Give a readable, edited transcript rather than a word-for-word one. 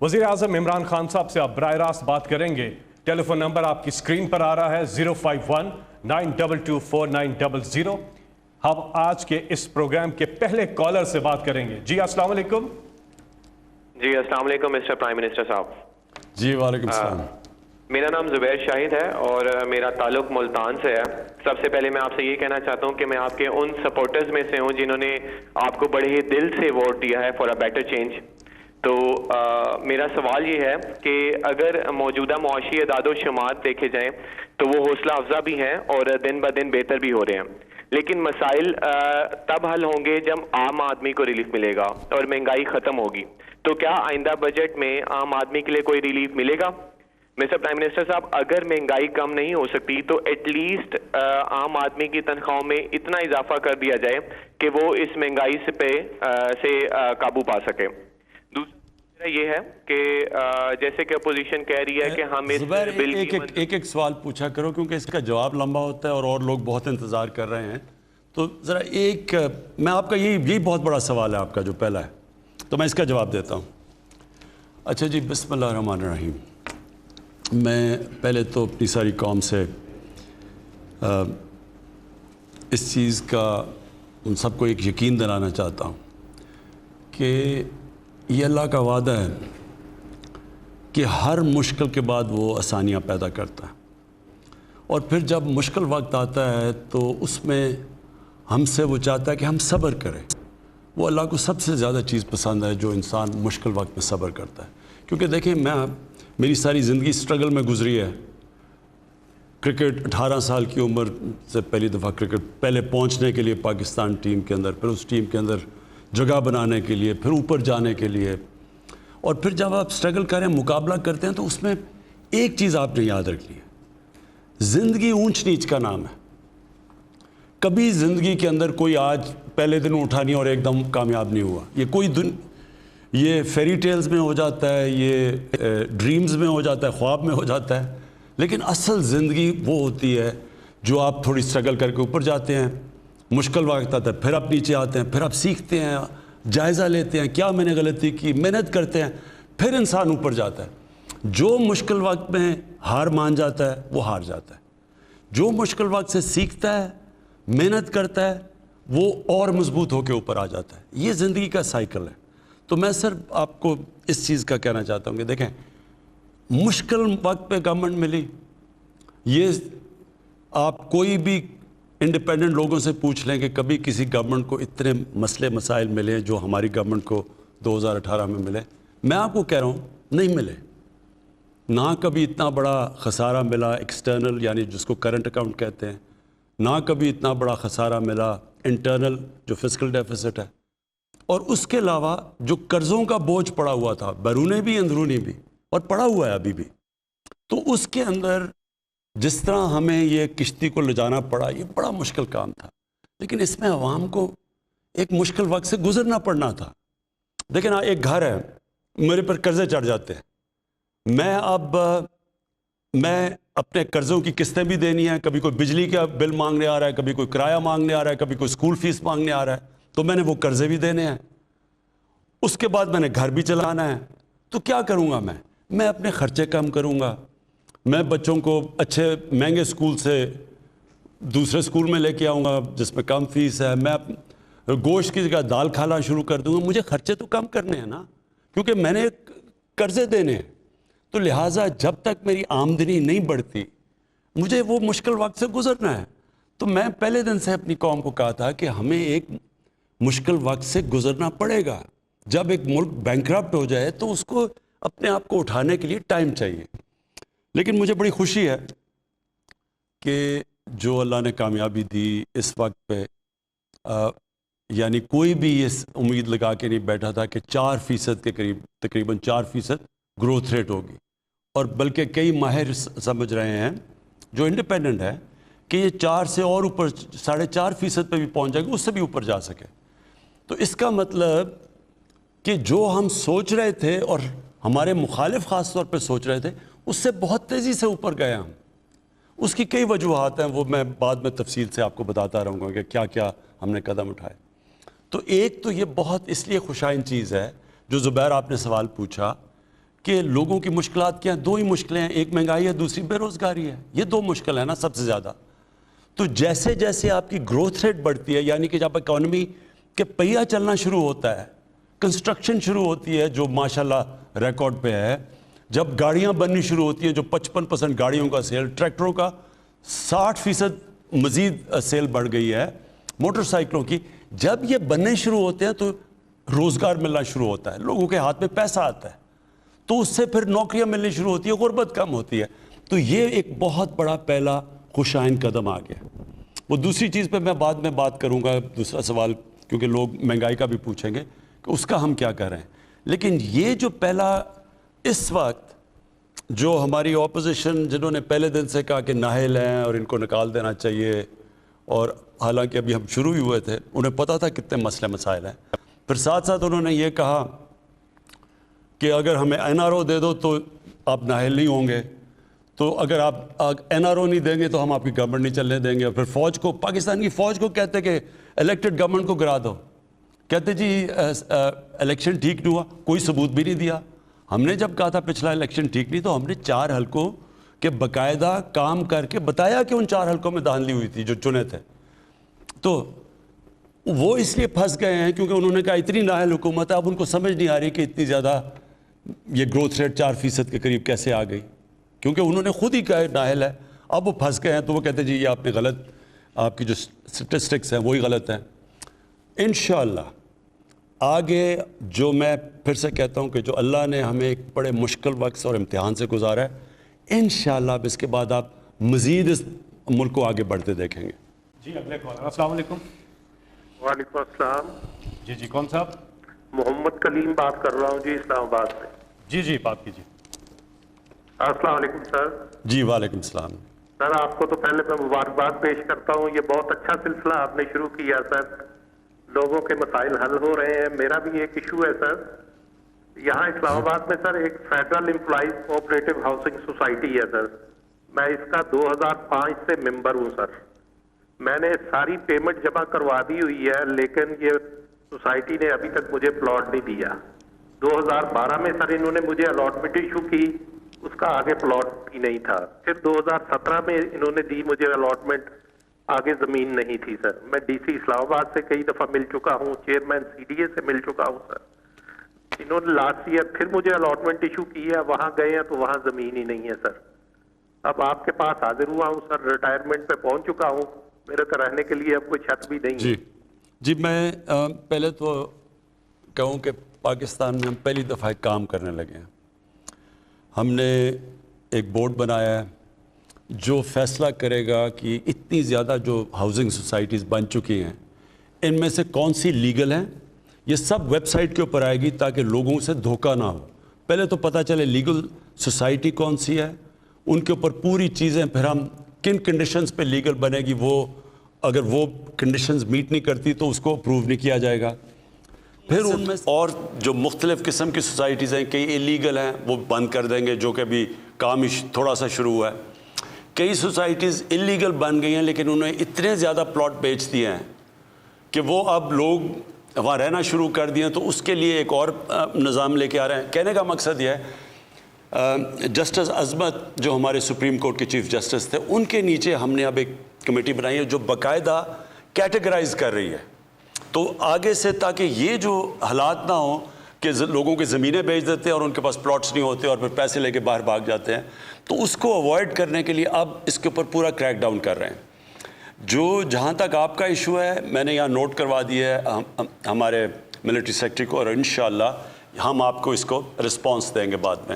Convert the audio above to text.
वज़ीर आज़म इमरान खान साहब से आप बराह रास्त बात करेंगे। टेलीफोन नंबर आपकी स्क्रीन पर आ रहा है 051-922-4900। हम आज के इस प्रोग्राम के पहले कॉलर से बात करेंगे। जी अस्सलाम वालेकुम। जी अस्सलाम वालेकुम मिस्टर प्राइम मिनिस्टर साहब। जी वालेकुम सलाम। मेरा नाम जुबैर शाहिद है और मेरा ताल्लुक मुल्तान से है। सबसे पहले मैं आपसे ये कहना चाहता हूँ कि मैं आपके उन सपोर्टर्स में से हूँ जिन्होंने आपको बड़े ही दिल से वोट दिया है फॉर अ बेटर चेंज। तो मेरा सवाल ये है कि अगर मौजूदा मुआशी अदाद शुमार देखे जाएं तो वो हौसला अफजा भी हैं और दिन ब दिन बेहतर भी हो रहे हैं, लेकिन मसाइल तब हल होंगे जब आम आदमी को रिलीफ मिलेगा और महंगाई ख़त्म होगी। तो क्या आइंदा बजट में आम आदमी के लिए कोई रिलीफ मिलेगा? मिस्टर प्राइम मिनिस्टर साहब, अगर महंगाई कम नहीं हो सकती तो एटलीस्ट आम आदमी की तनख्वाहों में इतना इजाफा कर दिया जाए कि वो इस महंगाई से काबू पा सके। दूसरा ये है कि जैसे कि अपोजिशन कह रही है कि हम इस बिल एक सवाल पूछा करो, क्योंकि इसका जवाब लंबा होता है और लोग बहुत इंतज़ार कर रहे हैं। तो ज़रा मैं आपका यही बहुत बड़ा सवाल है आपका जो पहला है, तो मैं इसका जवाब देता हूँ। अच्छा जी, बिस्मिल्लाहिर्रहमानिर्रहीम। मैं पहले तो अपनी सारी कौम से इस चीज़ का उन सबको एक यकीन दिलाना चाहता हूँ कि ये अल्लाह का वादा है कि हर मुश्किल के बाद वो आसानियाँ पैदा करता है, और फिर जब मुश्किल वक्त आता है तो उसमें हमसे वो चाहता है कि हम सब्र करें। वो अल्लाह को सबसे ज़्यादा चीज़ पसंद है जो इंसान मुश्किल वक्त में सब्र करता है। क्योंकि देखिए, मेरी सारी ज़िंदगी स्ट्रगल में गुजरी है। क्रिकेट 18 साल की उम्र से पहली दफ़ा क्रिकेट पहले पहुंचने के लिए पाकिस्तान टीम के अंदर, फिर उस टीम के अंदर जगह बनाने के लिए, फिर ऊपर जाने के लिए, और फिर जब आप स्ट्रगल करें, मुकाबला करते हैं, तो उसमें एक चीज़ आपने याद रखनी है, ज़िंदगी ऊंच नीच का नाम है। कभी ज़िंदगी के अंदर कोई आज पहले दिन उठा नहीं और एकदम कामयाब नहीं हुआ। ये फेरी टेल्स में हो जाता है, ये ड्रीम्स में हो जाता है, ख्वाब में हो जाता है, लेकिन असल ज़िंदगी वो होती है जो आप थोड़ी स्ट्रगल करके ऊपर जाते हैं, मुश्किल वक्त आता है, फिर आप नीचे आते हैं, फिर आप सीखते हैं, जायज़ा लेते हैं क्या मैंने गलती की, मेहनत करते हैं, फिर इंसान ऊपर जाता है। जो मुश्किल वक्त में हार मान जाता है वो हार जाता है, जो मुश्किल वक्त से सीखता है, मेहनत करता है, वो और मजबूत होकर ऊपर आ जाता है। ये ज़िंदगी का साइकिल है। तो मैं सर आपको इस चीज़ का कहना चाहता हूँ कि देखें, मुश्किल वक्त पे गवर्नमेंट मिली, ये आप कोई भी इंडिपेंडेंट लोगों से पूछ लें कि कभी किसी गवर्नमेंट को इतने मसले मसाइल मिले जो हमारी गवर्नमेंट को 2018 में मिले। मैं आपको कह रहा हूँ नहीं मिले। ना कभी इतना बड़ा खसारा मिला एक्सटर्नल, यानी जिसको करंट अकाउंट कहते हैं, ना कभी इतना बड़ा खसारा मिला इंटरनल जो फिस्कल डेफिसिट है, और उसके अलावा जो कर्ज़ों का बोझ पड़ा हुआ था, बैरूनी भी अंदरूनी भी, और पड़ा हुआ है अभी भी, तो उसके अंदर जिस तरह हमें ये किश्ती को ले जाना पड़ा, ये बड़ा मुश्किल काम था। लेकिन इसमें अवाम को एक मुश्किल वक्त से गुजरना पड़ना था। देखिए ना, एक घर है, मेरे पर कर्ज़े चढ़ जाते हैं, मैं अपने कर्ज़ों की किस्तें भी देनी है, कभी कोई बिजली का बिल मांगने आ रहा है, कभी कोई किराया मांगने आ रहा है, कभी कोई स्कूल फीस मांगने आ रहा है, तो मैंने वो कर्ज़े भी देने हैं, उसके बाद मैंने घर भी चलाना है। तो क्या करूँगा मैं अपने ख़र्चे कम करूँगा, मैं बच्चों को अच्छे महंगे स्कूल से दूसरे स्कूल में लेके आऊँगा जिसमें कम फीस है, मैं गोश्त की जगह दाल खाना शुरू कर दूँगा। मुझे ख़र्चे तो कम करने हैं ना, क्योंकि मैंने कर्ज़े देने हैं। तो लिहाजा जब तक मेरी आमदनी नहीं बढ़ती, मुझे वो मुश्किल वक्त से गुजरना है। तो मैं पहले दिन से अपनी कौम को कहा था कि हमें एक मुश्किल वक्त से गुजरना पड़ेगा। जब एक मुल्क बैंकरप्ट हो जाए तो उसको अपने आप को उठाने के लिए टाइम चाहिए। लेकिन मुझे बड़ी खुशी है कि जो अल्लाह ने कामयाबी दी इस वक्त पे, यानी कोई भी ये उम्मीद लगा के नहीं बैठा था कि 4% के करीब, तकरीबन 4% ग्रोथ रेट होगी, और बल्कि कई माहिर समझ रहे हैं जो इंडिपेंडेंट है कि ये 4 से और ऊपर 4.5% पे भी पहुंच जाएगी, उससे भी ऊपर जा सके। तो इसका मतलब कि जो हम सोच रहे थे और हमारे मुखालिफ ख़ास तौर पे सोच रहे थे, उससे बहुत तेज़ी से ऊपर गए हम। उसकी कई वजूहात हैं, वो मैं बाद में तफसील से आपको बताता रहूँगा कि क्या क्या हमने कदम उठाए। तो एक तो ये बहुत इसलिए खुशाइन चीज़ है जो ज़ुबैर आपने सवाल पूछा کہ لوگوں کی مشکلات کیا ہیں؟ دو ہی مشکلیں ہیں، ایک مہنگائی ہے، دوسری بے روزگاری ہے. یہ دو مشکل ہیں نا سب سے زیادہ. تو جیسے جیسے آپ کی گروتھ ریٹ بڑھتی ہے، یعنی کہ جب اکانومی کے پہیہ چلنا شروع ہوتا ہے، کنسٹرکشن شروع ہوتی ہے جو ماشاءاللہ ریکارڈ پہ ہے، جب گاڑیاں بننی شروع ہوتی ہیں جو 55% گاڑیوں کا سیل، ٹریکٹروں کا 60% مزید سیل بڑھ گئی ہے، موٹر سائیکلوں کی، جب یہ بننے شروع ہوتے ہیں تو روزگار ملنا شروع ہوتا ہے، لوگوں کے ہاتھ میں پیسہ آتا ہے، تو اس سے پھر نوکریاں ملنی شروع ہوتی ہے، غربت کم ہوتی ہے. تو یہ ایک بہت بڑا پہلا خوشائن قدم آ گیا. وہ دوسری چیز پہ میں بعد میں بات کروں گا، دوسرا سوال، کیونکہ لوگ مہنگائی کا بھی پوچھیں گے کہ اس کا ہم کیا کر رہے ہیں. لیکن یہ جو پہلا اس وقت جو ہماری اپوزیشن جنہوں نے پہلے دن سے کہا کہ نااہل ہیں اور ان کو نکال دینا چاہیے، اور حالانکہ ابھی ہم شروع ہی ہوئے تھے، انہیں پتہ تھا کتنے مسئلے مسائل ہیں، پھر ساتھ ساتھ انہوں نے یہ کہا کہ اگر ہمیں NRO دے دو تو آپ نااہل نہیں ہوں گے، تو اگر آپ NRO نہیں دیں گے تو ہم آپ کی گورنمنٹ نہیں چلنے دیں گے. اور پھر فوج کو، پاکستان کی فوج کو کہتے کہ الیکٹڈ گورنمنٹ کو گرا دو. کہتے جی الیکشن ٹھیک نہیں ہوا، کوئی ثبوت بھی نہیں دیا. ہم نے جب کہا تھا پچھلا الیکشن ٹھیک نہیں، تو ہم نے 4 حلقوں کے باقاعدہ کام کر کے بتایا کہ ان 4 حلقوں میں دھاندلی ہوئی تھی جو چنے تھے. تو وہ اس لیے پھنس گئے ہیں کیونکہ انہوں نے کہا اتنی نااہل حکومت ہے. اب ان کو سمجھ نہیں آ رہی کہ اتنی زیادہ یہ گروتھ ریٹ 4% کے قریب کیسے آ گئی، کیونکہ انہوں نے خود ہی کہا نااہل ہے. اب وہ پھنس گئے ہیں تو وہ کہتے ہیں جی یہ آپ نے غلط، آپ کی جو سٹیٹسٹکس ہیں وہی غلط ہیں. انشاءاللہ آگے جو میں پھر سے کہتا ہوں کہ جو اللہ نے ہمیں ایک بڑے مشکل وقت اور امتحان سے گزارا ہے، انشاءاللہ اب اس کے بعد آپ مزید اس ملک کو آگے بڑھتے دیکھیں گے. جی اگلے کالر. السلام علیکم. وعلیکم السلام. جی کون صاحب؟ محمد کلیم بات کر رہا ہوں جی، اسلام آباد سے. جی بات کیجیے. السلام علیکم سر. جی وعلیکم السلام. سر آپ کو تو پہلے میں مبارکباد پیش کرتا ہوں، یہ بہت اچھا سلسلہ آپ نے شروع کیا سر. لوگوں کے مسائل حل ہو رہے ہیں. میرا بھی ایک ایشو ہے سر. یہاں اسلام آباد میں سر ایک federal employees cooperative housing society ہے سر. میں اس کا 2005 سے ممبر ہوں سر. میں نے ساری پیمنٹ جمع کروا دی ہوئی ہے، لیکن یہ سوسائٹی نے ابھی تک مجھے پلاٹ نہیں دیا. 2012 میں سر انہوں نے مجھے الاٹمنٹ ایشو کی، اس کا آگے پلاٹ ہی نہیں تھا. پھر 2017 میں انہوں نے دی مجھے الاٹمنٹ، آگے زمین نہیں تھی سر. میں ڈی سی اسلام آباد سے کئی دفعہ مل چکا ہوں، چیئرمین CDA سے مل چکا ہوں سر. انہوں نے لاسٹ ایئر پھر مجھے الاٹمنٹ ایشو کی ہے، وہاں گئے ہیں تو وہاں زمین ہی نہیں ہے سر. اب آپ کے پاس حاضر ہوا ہوں سر، ریٹائرمنٹ پہ پہنچ چکا ہوں، میرے تو رہنے کے لیے اب کوئی چھت بھی نہیں. جی میں پہلے تو کہوں کہ پاکستان میں ہم پہلی دفعہ ایک کام کرنے لگے ہیں. ہم نے ایک بورڈ بنایا ہے جو فیصلہ کرے گا کہ اتنی زیادہ جو ہاؤسنگ سوسائٹیز بن چکی ہیں ان میں سے کون سی لیگل ہیں. یہ سب ویب سائٹ کے اوپر آئے گی تاکہ لوگوں سے دھوکہ نہ ہو. پہلے تو پتہ چلے لیگل سوسائٹی کون سی ہے، ان کے اوپر پوری چیزیں، پھر ہم کن کنڈیشنز پہ لیگل بنے گی، وہ اگر وہ کنڈیشنز میٹ نہیں کرتی تو اس کو اپروو نہیں کیا جائے گا. پھر ان میں اور جو مختلف قسم کی سوسائٹیز ہیں، کئی ایلیگل ہیں وہ بند کر دیں گے، جو کہ ابھی کام تھوڑا سا شروع ہوا ہے. کئی سوسائٹیز ایلیگل بن گئی ہیں لیکن انہوں نے اتنے زیادہ پلاٹ بیچ دیے ہیں کہ وہ اب لوگ وہاں رہنا شروع کر دیے ہیں. تو اس کے لیے ایک اور نظام لے کے آ رہے ہیں. کہنے کا مقصد یہ ہے، جسٹس عظمت جو ہمارے سپریم کورٹ کے چیف جسٹس تھے، ان کے نیچے ہم نے اب ایک کمیٹی بنائی ہے جو باقاعدہ کیٹیگرائز کر رہی ہے. تو آگے سے تاکہ یہ جو حالات نہ ہوں کہ لوگوں کی زمینیں بیچ دیتے ہیں اور ان کے پاس پلاٹس نہیں ہوتے اور پھر پیسے لے کے باہر بھاگ جاتے ہیں، تو اس کو اوائڈ کرنے کے لیے اب اس کے اوپر پورا کریک ڈاؤن کر رہے ہیں. جو جہاں تک آپ کا ایشو ہے، میں نے یہاں نوٹ کروا دیا ہے ہمارے ملٹری سیکرٹری کو، اور انشاءاللہ ہم آپ کو اس کو رسپانس دیں گے بعد میں.